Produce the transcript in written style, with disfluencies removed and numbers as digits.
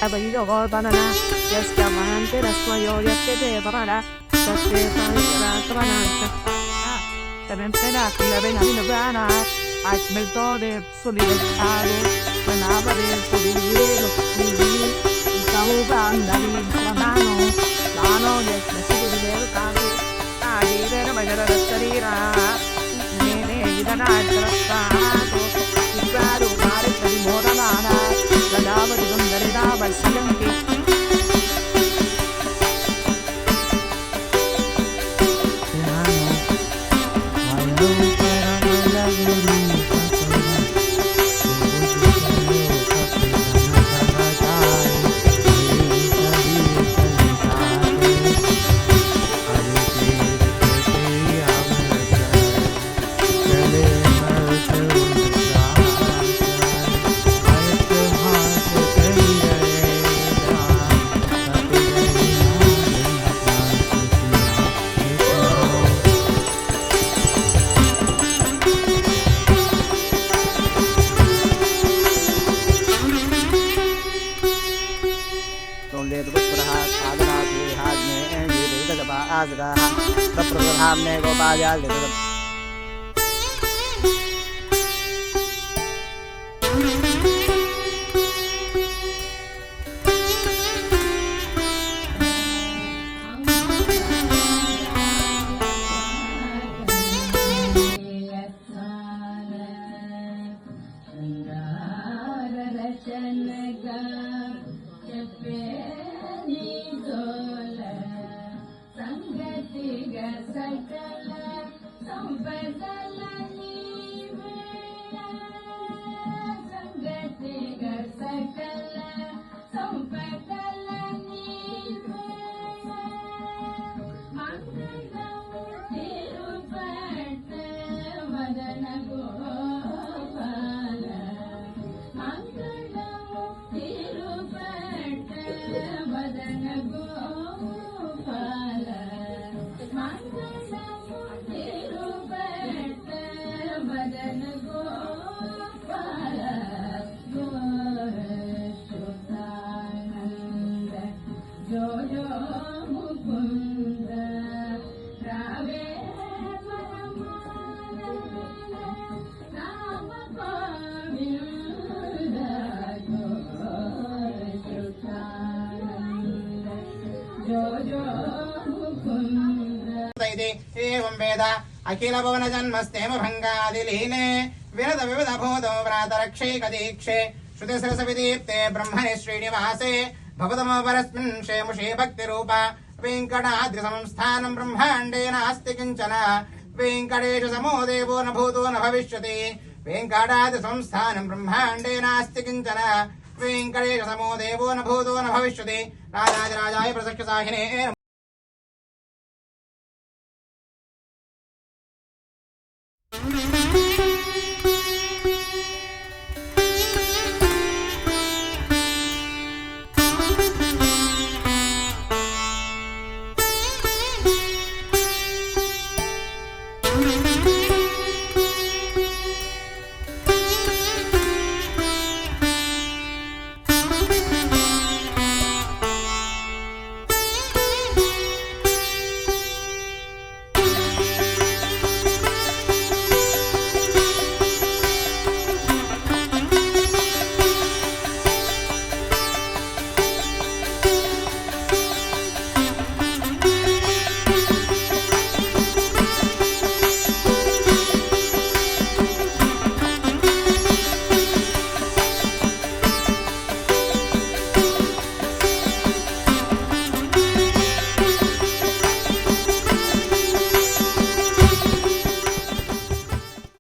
banana, yes, Yamanante, that's why you're yesterday, banana, that's the banana. Seven pena, 11 in the banana, I smell all the solidariety, when I was to be Lano, yes, the city Caro, I did it, my little Sarira, Nene, the night, the Grado, Mari, Morana, the Dava, the Dava, Silanki. Hamne go bajal de एवं वेद अखिल भुवन जन्मस्तेम भंगादिलीने विरद विविध भूतो व्रातरक्षैक दीक्षे श्रुतिसरस विदीप्ते ब्रह्मणे श्रीनिवासे भवतमो परस्मिन् शेमुषे भक्तिरूप वेङ्कटाद्रि संस्थानं ब्रह्माण्डे नास्ति किञ्चन वेङ्कटेश समो देवो न भूतो न भविष्यति वेङ्कटाद्रि संस्थानं ब्रह्माण्डे नास्ति किञ्चन वेङ्कटेश समो देवो न भूतो न भविष्यति राजाधिराजाय प्रसख्य साहिने